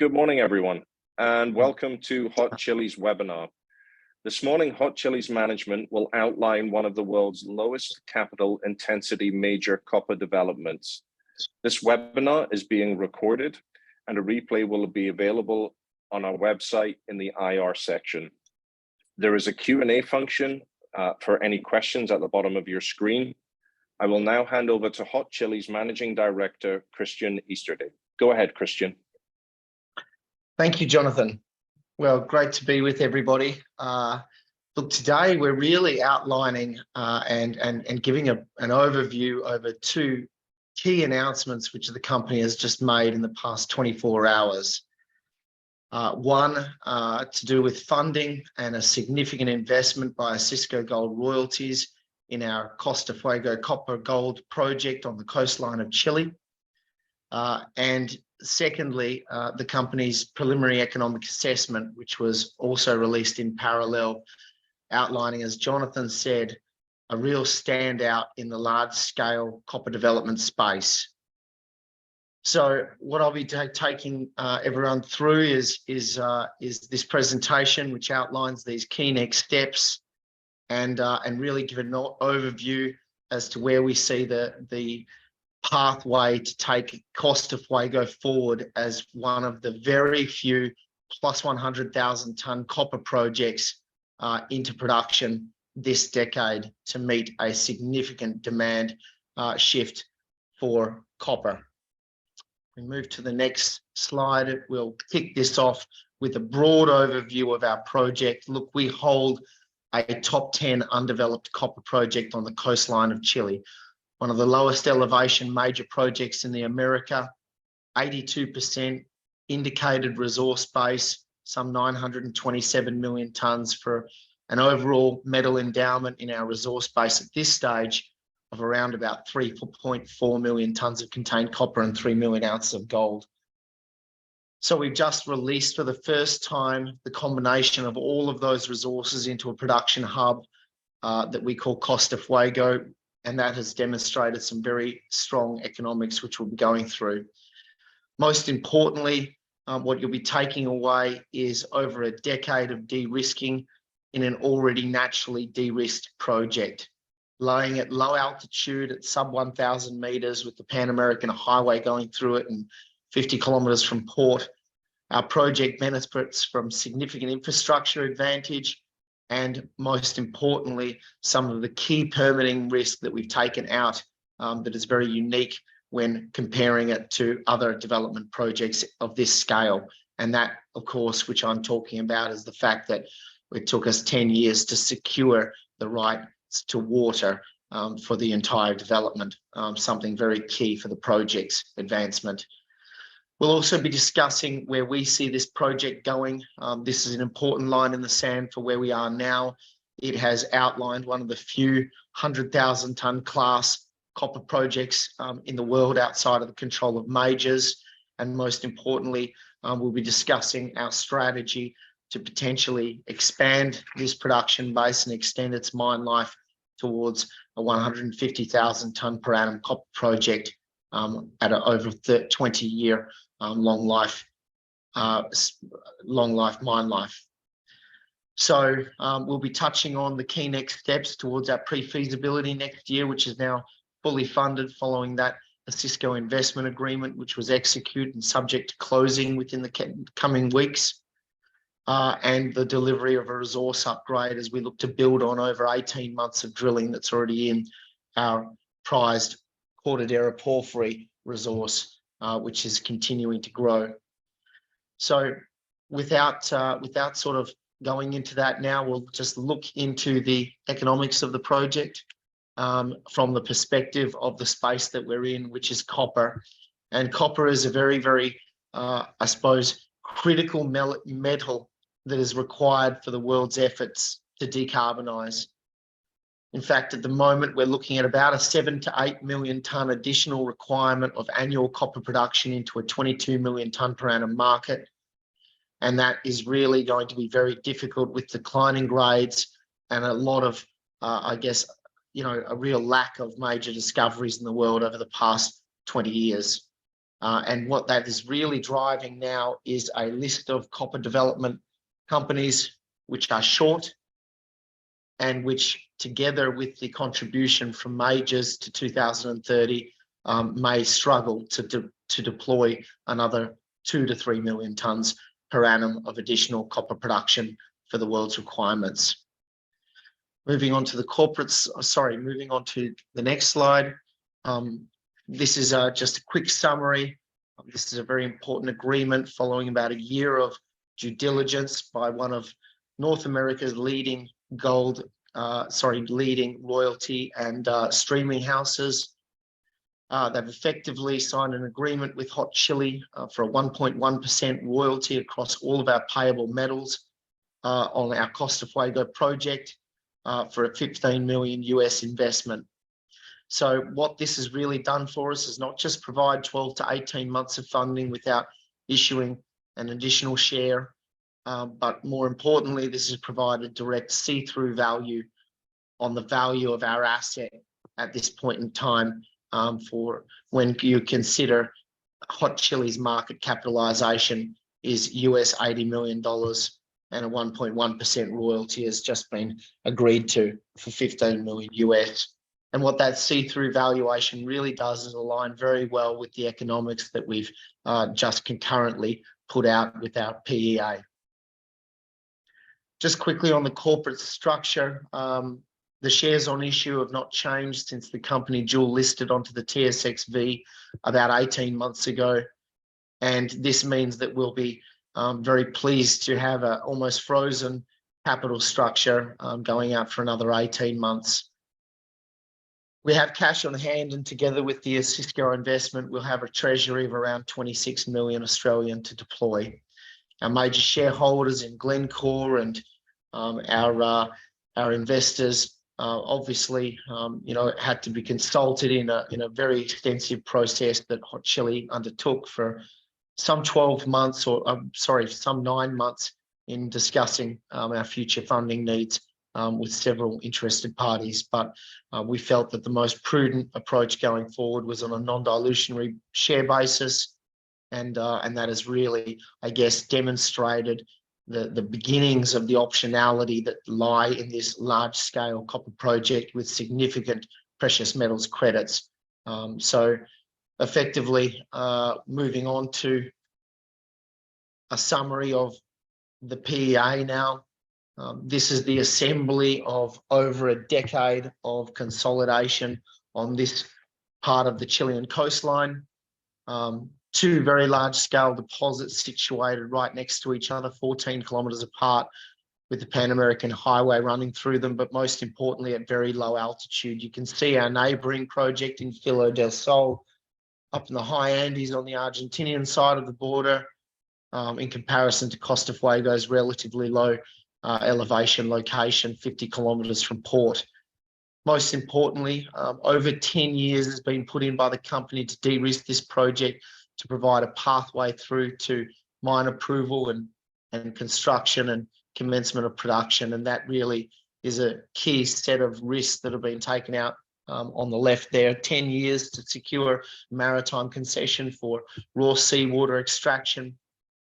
Good morning, everyone, and welcome to Hot Chili's webinar. This morning, Hot Chili's management will outline one of the world's lowest capital intensity major copper developments. This webinar is being recorded, and a replay will be available on our website in the IR section. There is a Q&A function for any questions at the bottom of your screen. I will now hand over to Hot Chili's Managing Director, Christian Easterday. Go ahead, Christian. Thank you, Jonathan. Well, great to be with everybody. Look, today we're really outlining and giving an overview over two key announcements which the company has just made in the past 24 hours. One to do with funding and a significant investment by Osisko Gold Royalties in our Costa Fuego copper gold project on the coastline of Chile. And secondly, the company's preliminary economic assessment, which was also released in parallel, outlining, as Jonathan said, a real standout in the large-scale copper development space. So what I'll be taking everyone through is this presentation, which outlines these key next steps, and really give an overview as to where we see the pathway to take Costa Fuego forward as one of the very few plus 100,000 ton copper projects into production this decade to meet a significant demand shift for copper. We move to the next slide. We'll kick this off with a broad overview of our project. Look, we hold a top 10 undeveloped copper project on the coastline of Chile. One of the lowest elevation major projects in the America, 82% indicated resource base, some 927 million tonnes for an overall metal endowment in our resource base at this stage of around about 3.4 million tonnes of contained copper and 3 million ounces of gold. So we've just released for the first time the combination of all of those resources into a production hub that we call Costa Fuego, and that has demonstrated some very strong economics, which we'll be going through. Most importantly, what you'll be taking away is over a decade of de-risking in an already naturally de-risked project, laying at low altitude at sub 1,000 meters with the Pan American Highway going through it and 50 kilometers from port. Our project benefits from significant infrastructure advantage, and most importantly, some of the key permitting risk that we've taken out that is very unique when comparing it to other development projects of this scale. And that, of course, which I'm talking about, is the fact that it took us 10 years to secure the right to water for the entire development, something very key for the project's advancement. We'll also be discussing where we see this project going. This is an important line in the sand for where we are now. It has outlined one of the few 100,000 ton class copper projects in the world outside of the control of majors. And most importantly, we'll be discussing our strategy to potentially expand this production base and extend its mine life towards a 150,000 ton per annum copper project at an over 20-year long life mine life. So we'll be touching on the key next steps towards our pre-feasibility next year, which is now fully funded following that Osisko investment agreement, which was executed and subject to closing within the coming weeks, and the delivery of a resource upgrade as we look to build on over 18 months of drilling that's already in our prized Cortadera porphyry resource, which is continuing to grow. So without sort of going into that now, we'll just look into the economics of the project from the perspective of the space that we're in, which is copper. And copper is a very, very, I suppose, critical metal that is required for the world's efforts to decarbonize. In fact, at the moment, we're looking at about a 7 to 8 million tonne additional requirement of annual copper production into a 22 million tonne per annum market. And that is really going to be very difficult with declining grades and a lot of, I guess, a real lack of major discoveries in the world over the past 20 years. And what that is really driving now is a list of copper development companies which are short and which, together with the contribution from majors to 2030, may struggle to deploy another 2 to 3 million tonnes per annum of additional copper production for the world's requirements. Moving on to moving on to the next slide. This is just a quick summary. This is a very important agreement following about a year of due diligence by one of North America's leading leading royalty and streaming houses. They've effectively signed an agreement with Hot Chili for a 1.1% royalty across all of our payable metals on our Costa Fuego project for a $15 million US investment. So what this has really done for us is not just provide 12 to 18 months of funding without issuing an additional share, but more importantly, this has provided direct see-through value on the value of our asset at this point in time, for when you consider Hot Chili's market capitalization is US $80 million and a 1.1% royalty has just been agreed to for 15 million US. And what that see-through valuation really does is align very well with the economics that we've just concurrently put out with our PEA. Just quickly on the corporate structure, the shares on issue have not changed since the company dual listed onto the TSXV about 18 months ago. And this means that we'll be very pleased to have an almost frozen capital structure going out for another 18 months. We have cash on hand, and together with the Cisco investment, we'll have a treasury of around 26 million Australian to deploy. Our major shareholders in Glencore and our investors obviously, had to be consulted in a very extensive process that Hot Chili undertook for some 12 months, some 9 months in discussing our future funding needs with several interested parties. But we felt that the most prudent approach going forward was on a non-dilutionary share basis. And that has really, I guess, demonstrated the beginnings of the optionality that lie in this large-scale copper project with significant precious metals credits. So effectively, moving on to a summary of the PEA now. This is the assembly of over a decade of consolidation on this part of the Chilean coastline. Two very large-scale deposits situated right next to each other, 14 kilometres apart, with the Pan American Highway running through them, but most importantly, at very low altitude. You can see our neighbouring project in Filo del Sol up in the high Andes on the Argentinian side of the border, in comparison to Costa Fuego's relatively low elevation location, 50 kilometres from port. Most importantly, over 10 years has been put in by the company to de-risk this project, to provide a pathway through to mine approval and construction and commencement of production. And that really is a key set of risks that have been taken out on the left there. 10 years to secure maritime concession for raw seawater extraction.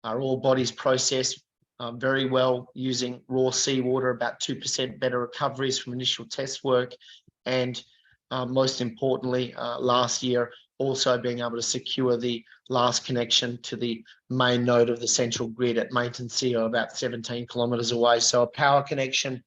Our ore bodies processed very well using raw seawater, about 2% better recoveries from initial test work. And most importantly, last year, also being able to secure the last connection to the main node of the central grid at Maintencio, about 17 kilometres away. So a power connection,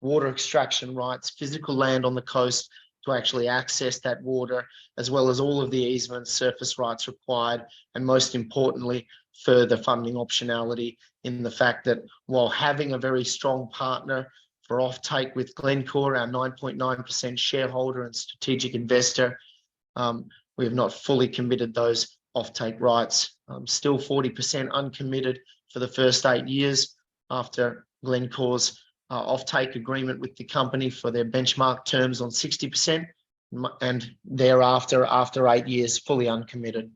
water extraction rights, physical land on the coast to actually access that water, as well as all of the easements, surface rights required, and most importantly, further funding optionality in the fact that while having a very strong partner for offtake with Glencore, our 9.9% shareholder and strategic investor, we have not fully committed those offtake rights. Still 40% uncommitted for the first 8 years after Glencore's offtake agreement with the company for their benchmark terms on 60%, and thereafter, after 8 years, fully uncommitted.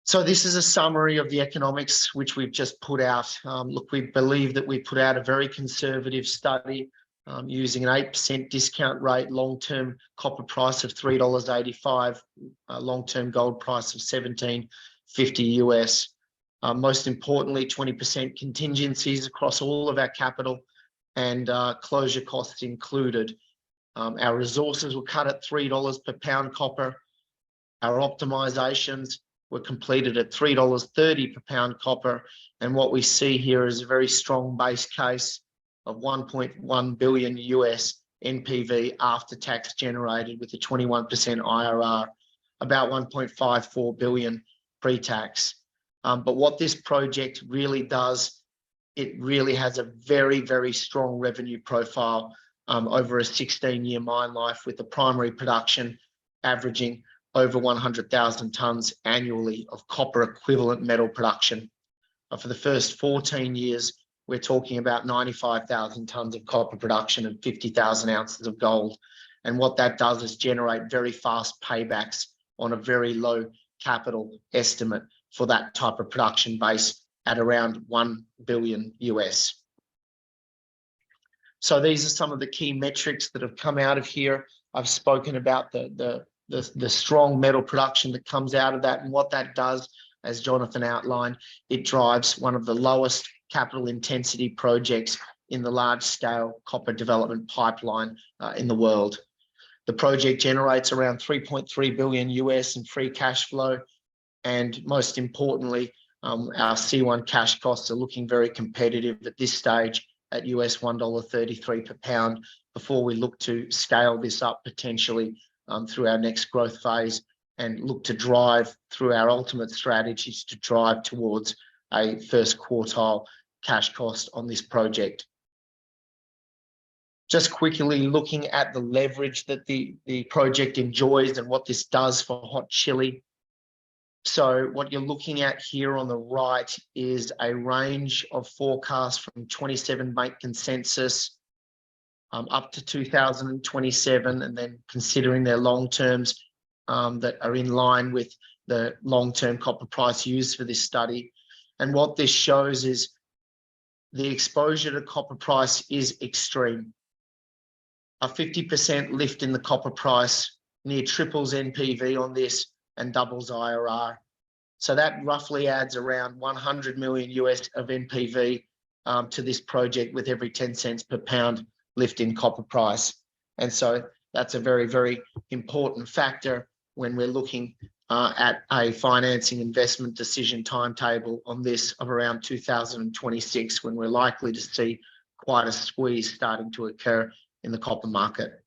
So this is a summary of the economics which we've just put out. Look, we believe that we put out a very conservative study using an 8% discount rate, long-term copper price of $3.85, long-term gold price of $17.50 US. Most importantly, 20% contingencies across all of our capital and closure costs included. Our resources were cut at $3 per pound copper. Our optimizations were completed at $3.30 per pound copper. And what we see here is a very strong base case of 1.1 billion US NPV after tax generated with a 21% IRR, about 1.54 billion pre-tax. But what this project really does, it really has a very, very strong revenue profile over a 16-year mine life, with the primary production averaging over 100,000 tonnes annually of copper equivalent metal production. For the first 14 years, we're talking about 95,000 tonnes of copper production and 50,000 ounces of gold. And what that does is generate very fast paybacks on a very low capital estimate for that type of production base at around 1 billion US. So these are some of the key metrics that have come out of here. I've spoken about the strong metal production that comes out of that, and what that does, as Jonathan outlined, it drives one of the lowest capital intensity projects in the large-scale copper development pipeline in the world. The project generates around 3.3 billion US in free cash flow, and most importantly, our C1 cash costs are looking very competitive at this stage at US $1.33 per pound, before we look to scale this up potentially through our next growth phase, and look to drive through our ultimate strategies to drive towards a first quartile cash cost on this project. Just quickly looking at the leverage that the project enjoys and what this does for Hot Chili. So what you're looking at here on the right is a range of forecasts from 27 bank consensus up to 2027, and then considering their long terms that are in line with the long-term copper price used for this study. And what this shows is the exposure to copper price is extreme. A 50% lift in the copper price near triples NPV on this and doubles IRR. So that roughly adds around 100 million US of NPV to this project with every 10 cents per pound lift in copper price. And so that's a very, very important factor when we're looking at a financing investment decision timetable on this of around 2026, when we're likely to see quite a squeeze starting to occur in the copper market.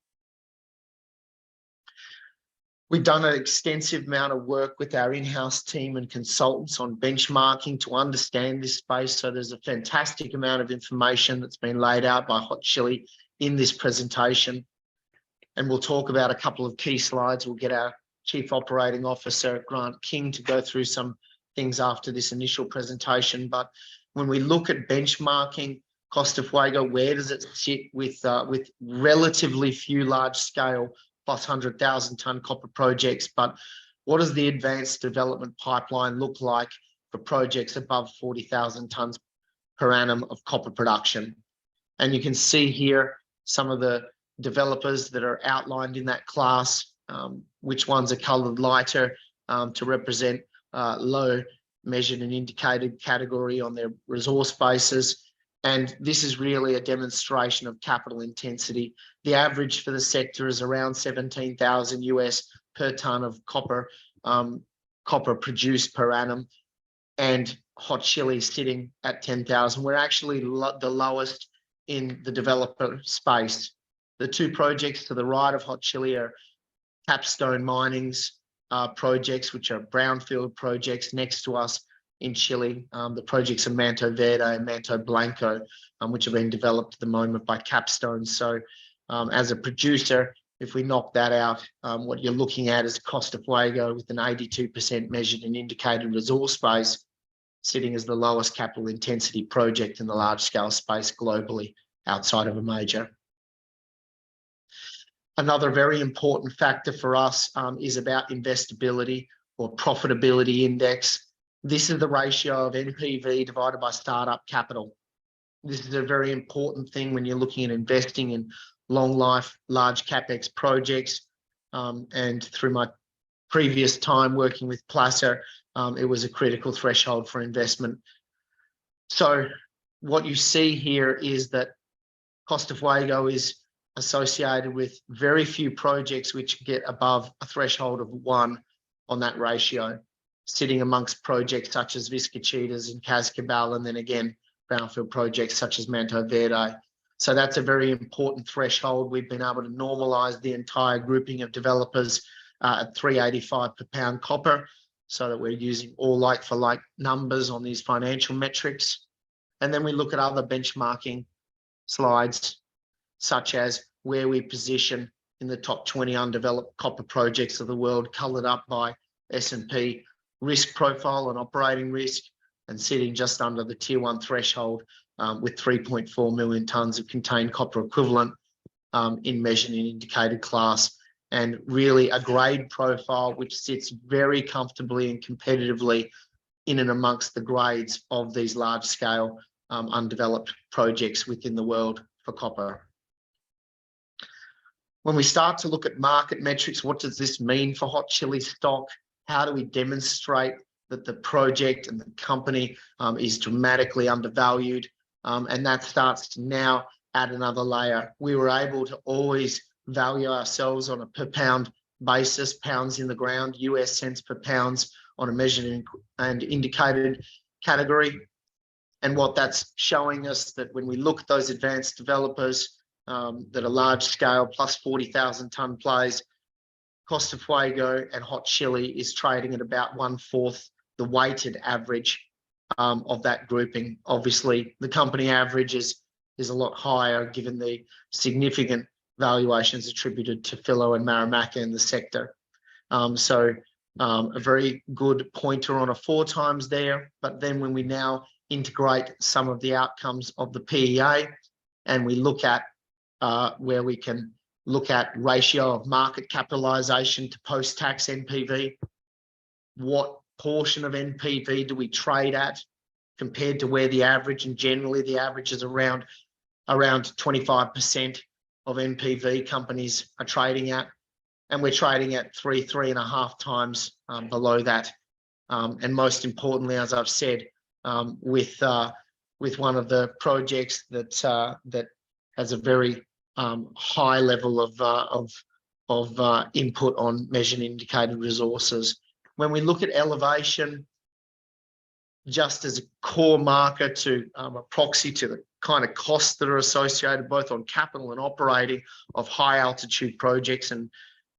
We've done an extensive amount of work with our in-house team and consultants on benchmarking to understand this space. So there's a fantastic amount of information that's been laid out by Hot Chili in this presentation. And we'll talk about a couple of key slides. We'll get our Chief Operating Officer, Grant King, to go through some things after this initial presentation. But when we look at benchmarking Costa Fuego, where does it sit with relatively few large-scale plus 100,000 tonne copper projects? But what does the advanced development pipeline look like for projects above 40,000 tonnes per annum of copper production? And you can see here some of the developers that are outlined in that class, which ones are coloured lighter to represent low measured and indicated category on their resource basis. And this is really a demonstration of capital intensity. The average for the sector is around 17,000 US per tonne of copper produced per annum, and Hot Chili sitting at 10,000. We're actually the lowest in the developer space. The two projects to the right of Hot Chili are Capstone Mining's projects, which are brownfield projects next to us in Chile. The projects are Manto Verde and Manto Blanco, which are being developed at the moment by Capstone. So as a producer, if we knock that out, what you're looking at is Costa Fuego with an 82% measured and indicated resource base, sitting as the lowest capital intensity project in the large scale space globally outside of a major. Another very important factor for us is about investability or profitability index. This is the ratio of NPV divided by startup capital. This is a very important thing when you're looking at investing in long life, large CapEx projects. And through my previous time working with Placer, it was a critical threshold for investment. So what you see here is that Costa Fuego is associated with very few projects which get above a threshold of 1 on that ratio, sitting amongst projects such as Vizcachitas and Cascabel, and then again, brownfield projects such as Manto Verde. So that's a very important threshold. We've been able to normalise the entire grouping of developers at 385 per pound copper, so that we're using all like-for-like numbers on these financial metrics. And then we look at other benchmarking slides, such as where we position in the top 20 undeveloped copper projects of the world, coloured up by S&P risk profile and operating risk, and sitting just under the tier 1 threshold with 3.4 million tonnes of contained copper equivalent in measured and indicated class, and really a grade profile which sits very comfortably and competitively in and amongst the grades of these large scale undeveloped projects within the world for copper. When we start to look at market metrics, what does this mean for Hot Chili stock? How do we demonstrate that the project and the company is dramatically undervalued? And that starts to now add another layer. We were able to always value ourselves on a per pound basis, pounds in the ground, US cents per pounds on a measured and indicated category. And what that's showing us, that when we look at those advanced developers that are large scale plus 40,000 tonne plays, Costa Fuego and Hot Chili is trading at about 1/4 the weighted average of that grouping. Obviously, the company average is a lot higher given the significant valuations attributed to Philo and Marimaca in the sector. So a very good pointer on a 4x there. But then when we now integrate some of the outcomes of the PEA and we look at where we can look at ratio of market capitalisation to post-tax NPV, what portion of NPV do we trade at compared to where the average, and generally the average is around 25% of NPV companies are trading at, and we're trading at 3.5 times below that. And most importantly, as I've said, with one of the projects that has a very high level of input on measured and indicated resources. When we look at elevation, just as a core marker to a proxy to the kind of costs that are associated both on capital and operating of high altitude projects, and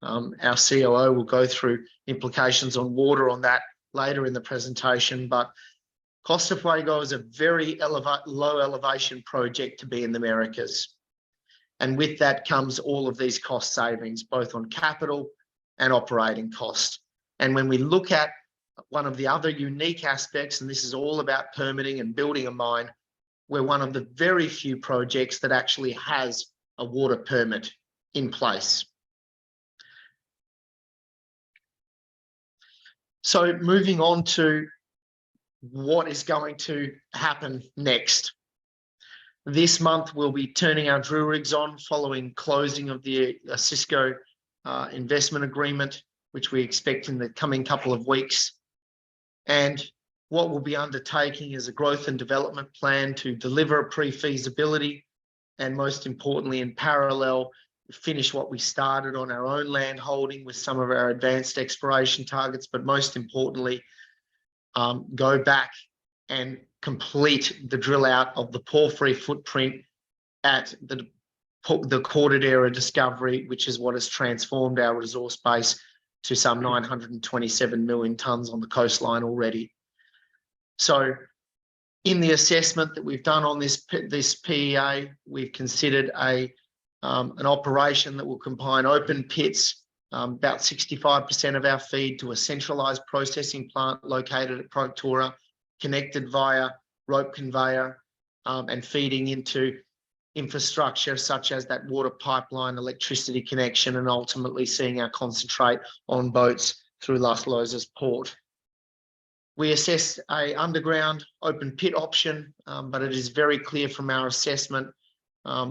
our COO will go through implications on water on that later in the presentation. But Costa Fuego is a very low elevation project to be in the Americas. And with that comes all of these cost savings, both on capital and operating cost. And when we look at one of the other unique aspects, and this is all about permitting and building a mine, we're one of the very few projects that actually has a water permit in place. So moving on to what is going to happen next. This month, we'll be turning our drill rigs on following closing of the Cisco investment agreement, which we expect in the coming couple of weeks. And what we'll be undertaking is a growth and development plan to deliver a pre-feasibility, and most importantly, in parallel, finish what we started on our own land holding with some of our advanced exploration targets, but most importantly, go back and complete the drill out of the porphyry footprint at the Cortadera discovery, which is what has transformed our resource base to some 927 million tonnes on the coastline already. So in the assessment that we've done on this PEA, we've considered an operation that will combine open pits, about 65% of our feed to a centralised processing plant located at Proctora, connected via rope conveyor, and feeding into infrastructure such as that water pipeline, electricity connection, and ultimately seeing our concentrate on boats through Las Losas port. We assess a underground open pit option, but it is very clear from our assessment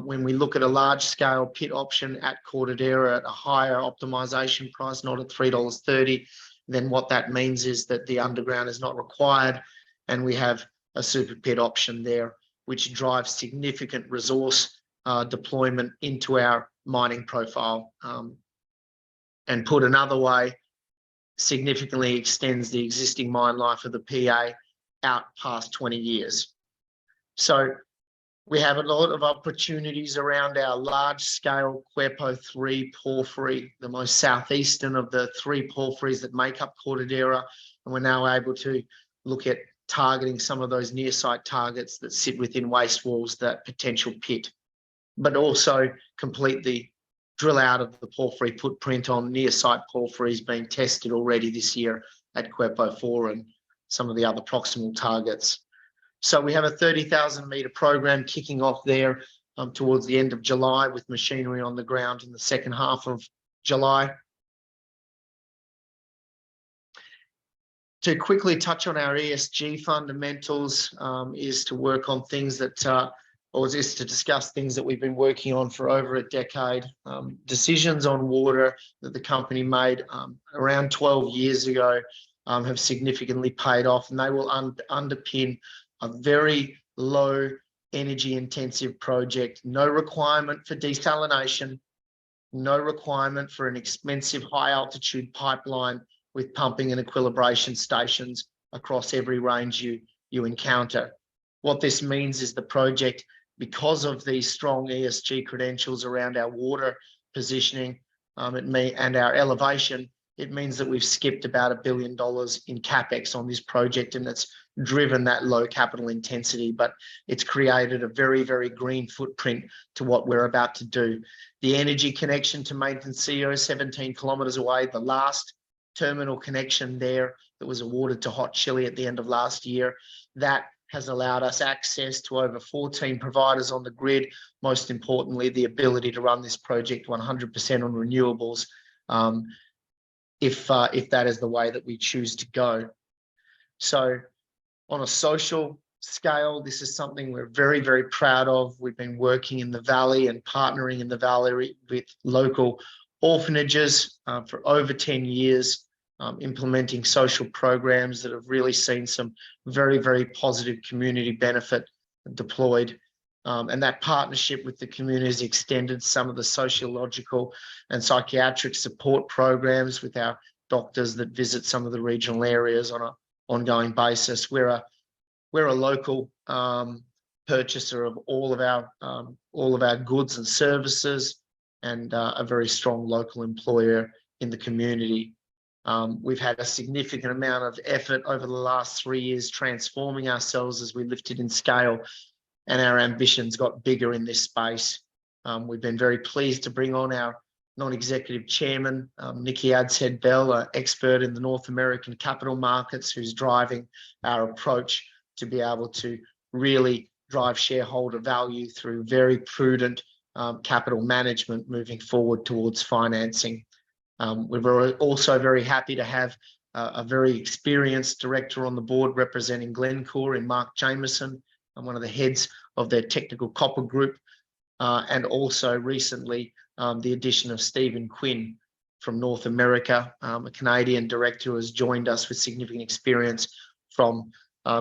when we look at a large scale pit option at Cortadera at a higher optimization price, not at $3.30, then what that means is that the underground is not required, and we have a super pit option there, which drives significant resource deployment into our mining profile. And put another way, significantly extends the existing mine life of the PA out past 20 years. So we have a lot of opportunities around our large-scale Cuerpo 3 porphyry, the most southeastern of the 3 porphyries that make up Cortadera, and we're now able to look at targeting some of those near-site targets that sit within waste walls, that potential pit, but also complete the drill out of the porphyry footprint on near-site porphyries being tested already this year at Cuerpo 4 and some of the other proximal targets. So we have a 30,000 metre program kicking off there towards the end of July, with machinery on the ground in the second half of July. To quickly touch on our ESG fundamentals is to work on things that, or is to discuss things that we've been working on for over a decade. Decisions on water that the company made around 12 years ago have significantly paid off, and they will underpin a very low energy intensive project, no requirement for desalination, no requirement for an expensive high altitude pipeline with pumping and equilibration stations across every range you encounter. What this means is the project, because of these strong ESG credentials around our water positioning and our elevation, it means that we've skipped about $1 billion in capex on this project, and it's driven that low capital intensity, but it's created a very, very green footprint to what we're about to do. The energy connection to Maintenance CEO, 17 kilometres away, the last terminal connection there that was awarded to Hot Chili at the end of last year, that has allowed us access to over 14 providers on the grid. Most importantly, the ability to run this project 100% on renewables, if that is the way that we choose to go. So on a social scale, this is something we're very, very proud of. We've been working in the Valley and partnering in the Valley with local orphanages for over 10 years, implementing social programs that have really seen some very, very positive community benefit deployed. And that partnership with the community has extended some of the sociological and psychiatric support programs with our doctors that visit some of the regional areas on an ongoing basis. We're a local purchaser of all of our goods and services, and a very strong local employer in the community. We've had a significant amount of effort over the last 3 years transforming ourselves as we lifted in scale, and our ambitions got bigger in this space. We've been very pleased to bring on our non-executive chairman, Nikki Adshead-Bell, an expert in the North American capital markets, who's driving our approach to be able to really drive shareholder value through very prudent capital management moving forward towards financing. We're also very happy to have a very experienced director on the board representing Glencore in Mark Jameson, and one of the heads of their technical copper group, and also recently the addition of Stephen Quinn from North America, a Canadian director who has joined us with significant experience from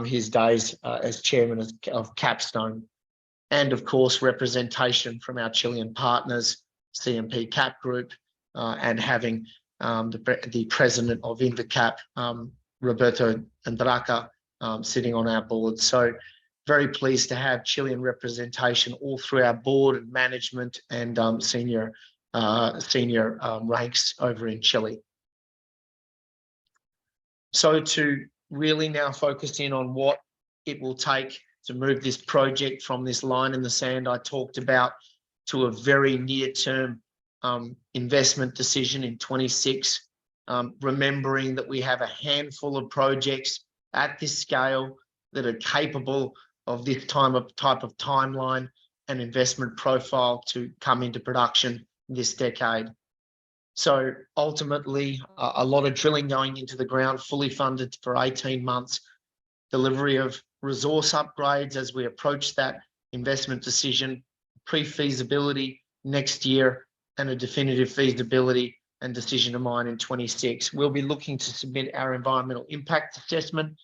his days as chairman of Capstone, and of course representation from our Chilean partners, CMP Cap Group, and having the president of Invicap, Roberto Andraca, sitting on our board. So very pleased to have Chilean representation all through our board and management and senior ranks over in Chile. So to really now focus in on what it will take to move this project from this line in the sand I talked about to a very near-term investment decision in 26, remembering that we have a handful of projects at this scale that are capable of this type of timeline and investment profile to come into production this decade. So ultimately, a lot of drilling going into the ground, fully funded for 18 months, delivery of resource upgrades as we approach that investment decision, pre-feasibility next year, and a definitive feasibility and decision to mine in 26. We'll be looking to submit our environmental impact assessment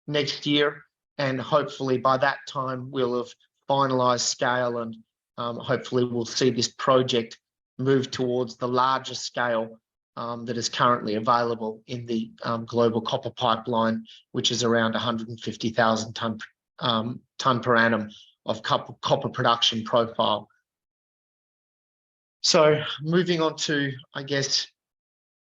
next year, and hopefully by that time we'll have finalised scale, and hopefully we'll see this project move towards the larger scale that is currently available in the global copper pipeline, which is around 150,000 tonne per annum of copper production profile. So moving on to, I guess,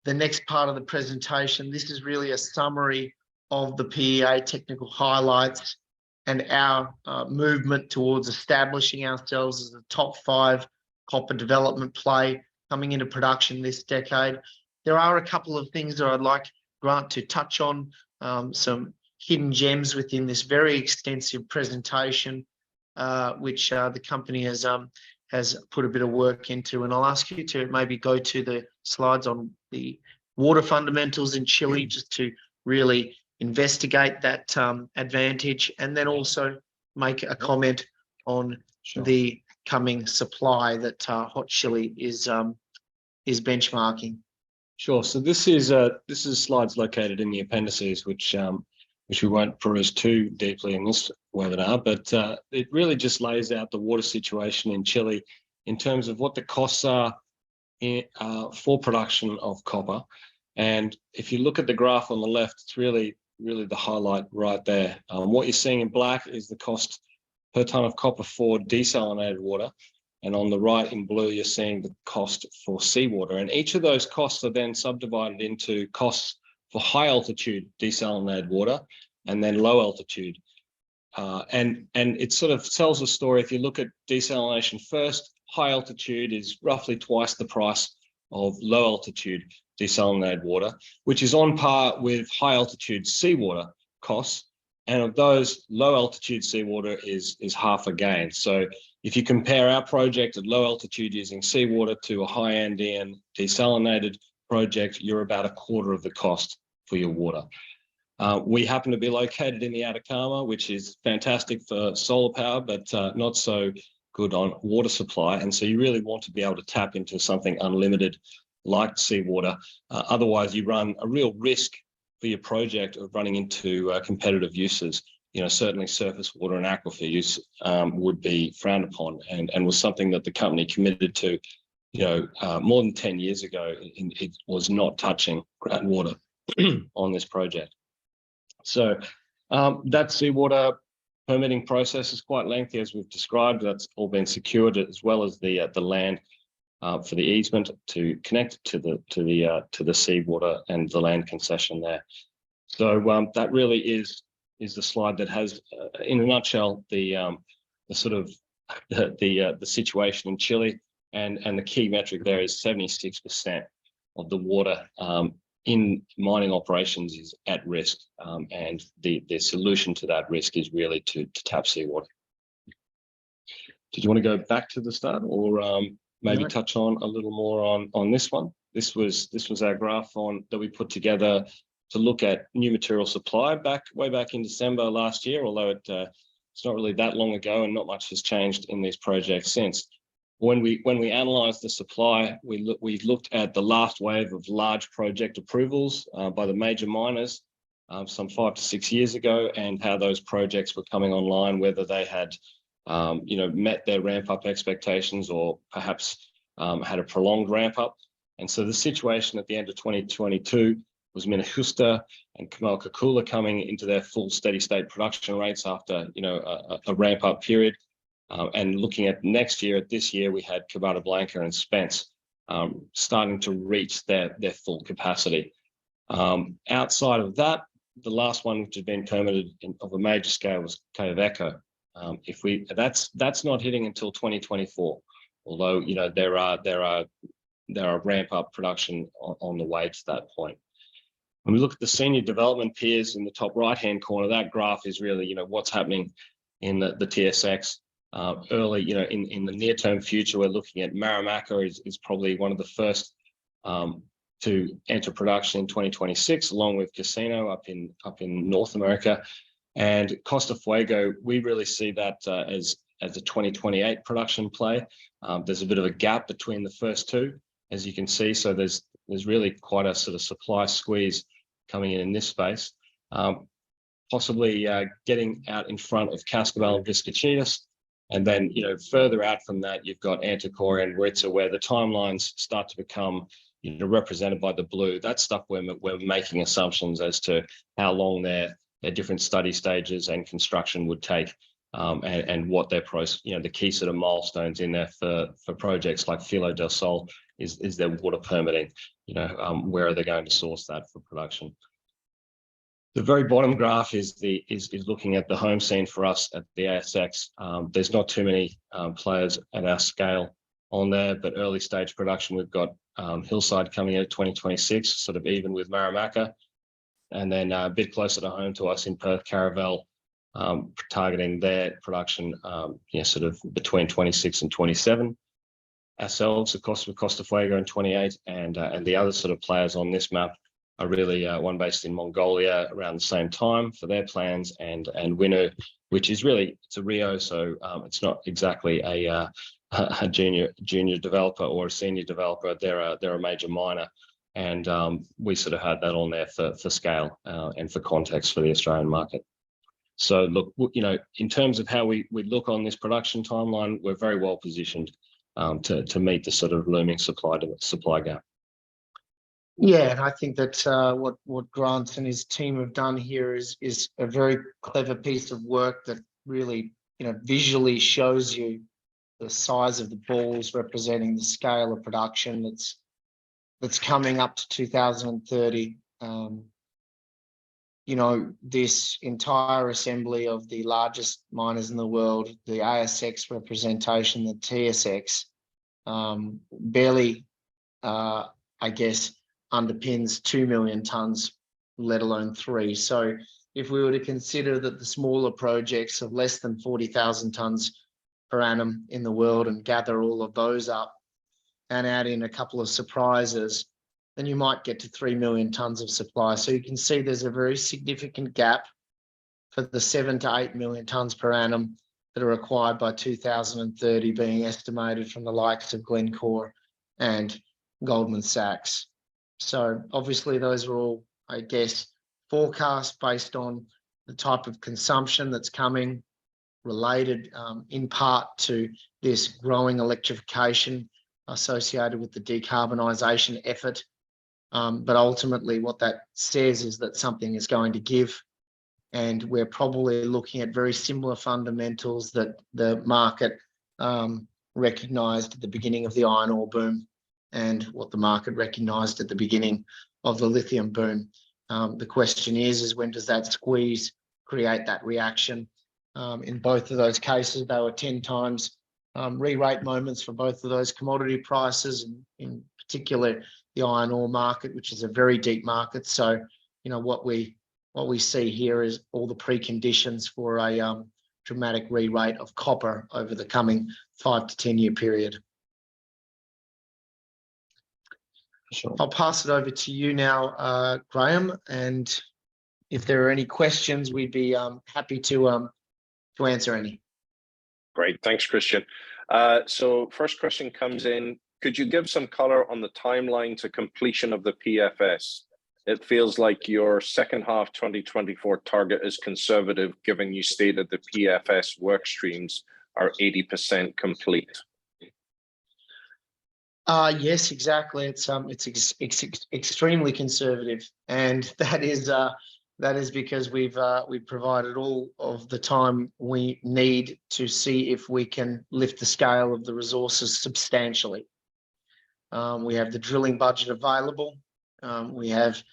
the next part of the presentation. This is really a summary of the PEA technical highlights and our movement towards establishing ourselves as a top 5 copper development play coming into production this decade. There are a couple of things that I'd like Grant to touch on, some hidden gems within this very extensive presentation, which the company has put a bit of work into. And I'll ask you to maybe go to the slides on the water fundamentals in Chile, just to really investigate that advantage, and then also make a comment on the coming supply that Hot Chili is benchmarking. Sure. So this is slides located in the appendices, which we won't peruse too deeply in this webinar, but it really just lays out the water situation in Chile in terms of what the costs are for production of copper. And if you look at the graph on the left, it's really the highlight right there. What you're seeing in black is the cost per tonne of copper for desalinated water. And on the right in blue, you're seeing the cost for seawater. And each of those costs are then subdivided into costs for high altitude desalinated water and then low altitude. And it sort of tells a story. If you look at desalination first, high altitude is roughly twice the price of low altitude desalinated water, which is on par with high altitude seawater costs. And of those, low altitude seawater is half again. So if you compare our project at low altitude using seawater to a high Andean desalinated project, you're about a quarter of the cost for your water. We happen to be located in the Atacama, which is fantastic for solar power, but not so good on water supply. And so you really want to be able to tap into something unlimited like seawater. Otherwise, you run a real risk for your project of running into competitive uses. You know, certainly surface water and aquifer use would be frowned upon, and was something that the company committed to, more than 10 years ago. It was not touching groundwater on this project. So that seawater permitting process is quite lengthy, as we've described. That's all been secured, as well as the land for the easement to connect to the seawater and the land concession there. So that really is the slide that has, in a nutshell, the sort of the situation in Chile, and the key metric there is 76% of the water in mining operations is at risk, and the solution to that risk is really to tap seawater. Did you want to go back to the start, or maybe touch on a little more on this one? This was our graph that we put together to look at new material supply way back in December last year, although it's not really that long ago, and not much has changed in these projects since. When we analysed the supply, we looked at the last wave of large project approvals by the major miners some 5 to 6 years ago, and how those projects were coming online, whether they had met their ramp up expectations, or perhaps had a prolonged ramp up. And so the situation at the end of 2022 was Mina Justa and Kamoa-Kakula coming into their full steady state production rates after a ramp up period. And looking at next year, this year, we had Quebrada Blanca and Spence starting to reach their full capacity. Outside of that, the last one which had been permitted of a major scale was Quellaveco. That's not hitting until 2024, although there are ramp up production on the way to that point. When we look at the senior development peers in the top right hand corner, that graph is really what's happening in the TSX. Early, in the near term future, we're looking at Marimaca is probably one of the first to enter production in 2026, along with Casino up in North America. And Costa Fuego, we really see that as a 2028 production play. There's a bit of a gap between the first two, as you can see. So there's really quite a sort of supply squeeze coming in this space. Possibly getting out in front of Cascabel and Vizcachitas. And then, further out from that, you've got Anticoria and Maritza, where the timelines start to become, represented by the blue. That's stuff we're making assumptions as to how long their different study stages and construction would take, and what their the key sort of milestones in there for projects like Filo del Sol is their water permitting. Where are they going to source that for production? The very bottom graph is looking at the home scene for us at the ASX. There's not too many players at our scale on there, but early stage production, we've got Hillside coming in 2026, sort of even with Marimaca, and then a bit closer to home to us in Perth, Caravel, targeting their production, sort of between 26 and 27. Ourselves, of course, with Costa Fuego in 28, and the other sort of players on this map are really one based in Mongolia around the same time for their plans, and Winu, which is really, it's a Rio, so it's not exactly a junior developer or a senior developer. They're a major miner, and we sort of had that on there for scale and for context for the Australian market. So look, in terms of how we look on this production timeline, we're very well positioned to meet the sort of looming supply gap. Yeah, and I think that what Grant and his team have done here is a very clever piece of work that really, visually shows you the size of the balls representing the scale of production that's coming up to 2030. This entire assembly of the largest miners in the world, the ASX representation, the TSX, barely, I guess, underpins 2 million tonnes, let alone 3. So if we were to consider that the smaller projects of less than 40,000 tonnes per annum in the world and gather all of those up and add in a couple of surprises, then you might get to 3 million tonnes of supply. So you can see there's a very significant gap for the 7 to 8 million tonnes per annum that are required by 2030, being estimated from the likes of Glencore and Goldman Sachs. So obviously those are all, I guess, forecasts based on the type of consumption that's coming, related in part to this growing electrification associated with the decarbonisation effort. But ultimately what that says is that something is going to give, and we're probably looking at very similar fundamentals that the market recognised at the beginning of the iron ore boom, and what the market recognised at the beginning of the lithium boom. The question is when does that squeeze create that reaction? In both of those cases, they were 10 times re-rate moments for both of those commodity prices, and in particular the iron ore market, which is a very deep market. So, what we see here is all the preconditions for a dramatic re-rate of copper over the coming 5 to 10 year period. Sure. I'll pass it over to you now, Graham, and if there are any questions, we'd be happy to answer any. Great, thanks, Christian. So first question comes in. Could you give some color on the timeline to completion of the PFS? It feels like your second half 2024 target is conservative, given you stated the PFS work streams are 80% complete. Yes, exactly. It's extremely conservative, and that is because we've provided all of the time we need to see if we can lift the scale of the resources substantially. We have the drilling budget available. We have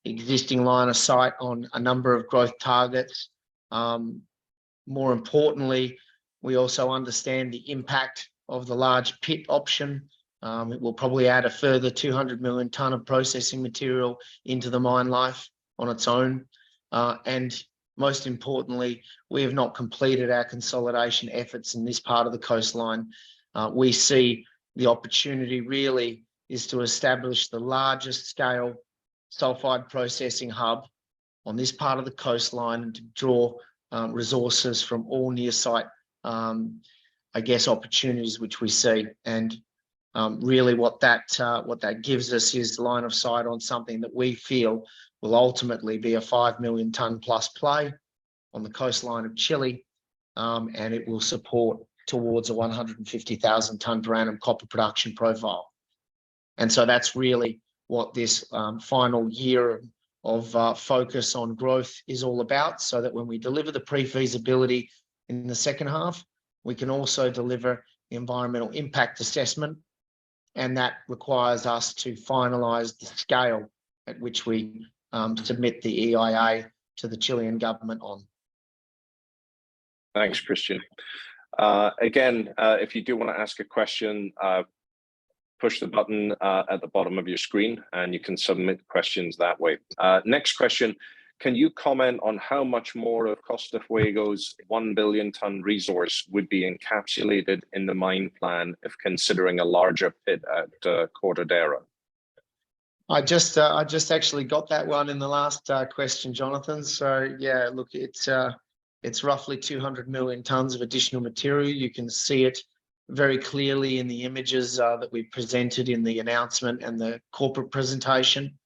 existing line of sight on a number of growth targets. More importantly, we also understand the impact of the large pit option. It will probably add a further 200 million tonne of processing material into the mine life on its own. And most importantly, we have not completed our consolidation efforts in this part of the coastline. We see the opportunity really is to establish the largest scale sulfide processing hub on this part of the coastline and to draw resources from all near site, I guess, opportunities which we see. And really what that gives us is line of sight on something that we feel will ultimately be a 5 million tonne plus play on the coastline of Chile, and it will support towards a 150,000 tonne per annum copper production profile. And so that's really what this final year of focus on growth is all about, so that when we deliver the pre-feasibility in the second half, we can also deliver the environmental impact assessment, and that requires us to finalise the scale at which we submit the EIA to the Chilean government on. Thanks, Christian. Again, if you do want to ask a question, push the button at the bottom of your screen and you can submit questions that way. Next question, can you comment on how much more of Costa Fuego's 1 billion tonne resource would be encapsulated in the mine plan if considering a larger pit at Cortadera? I just actually got that one in the last question, Jonathan. So yeah, look, it's roughly 200 million tonnes of additional material. You can see it very clearly in the images that we presented in the announcement and the corporate presentation.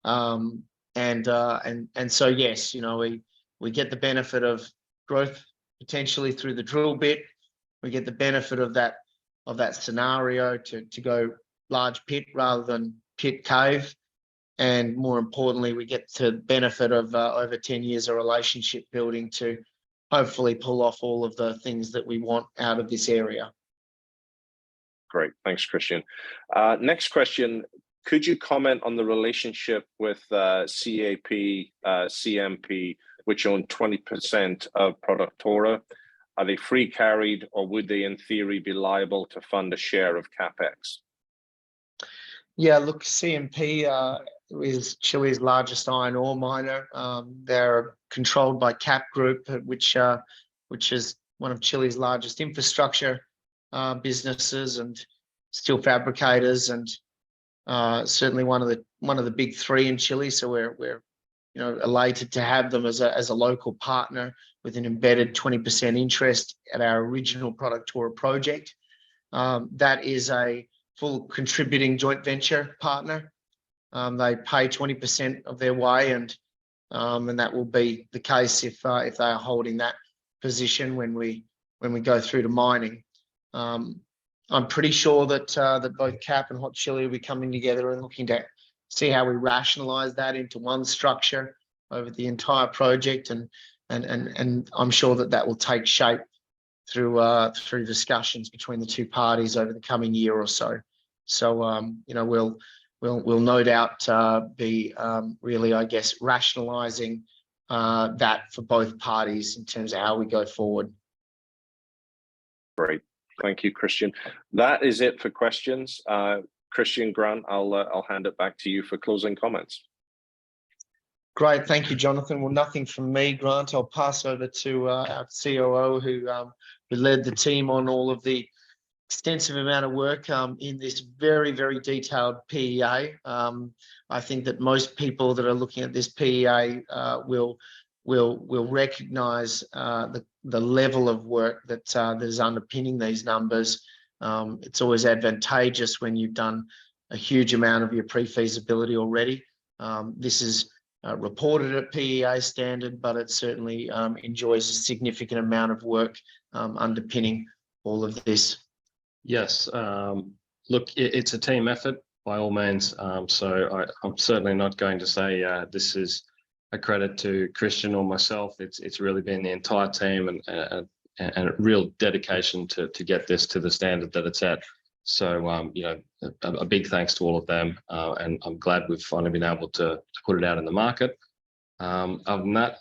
And so yes, you know, we get the benefit of growth potentially through the drill bit. We get the benefit of that scenario to go large pit rather than pit cave. And more importantly, we get the benefit of over 10 years of relationship building to hopefully pull off all of the things that we want out of this area. Great, thanks, Christian. Next question, could you comment on the relationship with CAP, CMP, which own 20% of Productora? Are they free carried, or would they in theory be liable to fund a share of CapEx? Yeah, look, CMP is Chile's largest iron ore miner. They're controlled by CAP Group, which is one of Chile's largest infrastructure businesses and steel fabricators, and certainly one of the big three in Chile. So we're you know, elated to have them as a local partner with an embedded 20% interest at our original Productora project. That is a full contributing joint venture partner. They pay 20% of their way, and that will be the case if they are holding that position when we go through to mining. I'm pretty sure that both CAP and Hot Chili will be coming together and looking to see how we rationalise that into one structure over the entire project, and I'm sure that will take shape through discussions between the two parties over the coming year or so. So you know, we'll no doubt be really, I guess, rationalising that for both parties in terms of how we go forward. Great, thank you, Christian. That is it for questions. Christian, Grant, I'll hand it back to you for closing comments. Great, thank you, Jonathan. Well, nothing from me, Grant. I'll pass over to our COO who led the team on all of the extensive amount of work in this very, very detailed PEA. I think that most people that are looking at this PEA will recognise the level of work that is underpinning these numbers. It's always advantageous when you've done a huge amount of your pre-feasibility already. This is reported at PEA standard, but it certainly enjoys a significant amount of work underpinning all of this. Yes, look, it's a team effort by all means. So I'm certainly not going to say this is a credit to Christian or myself. It's really been the entire team and a real dedication to get this to the standard that it's at. So you know, a big thanks to all of them, and I'm glad we've finally been able to put it out in the market. Other than that,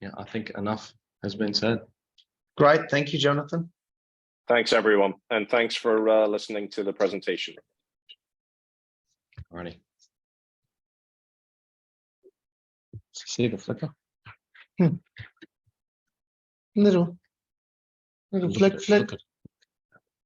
yeah, I think enough has been said. Great, thank you, Jonathan. Thanks, everyone, and thanks for listening to the presentation. Alrighty. See the flicker? Little flick.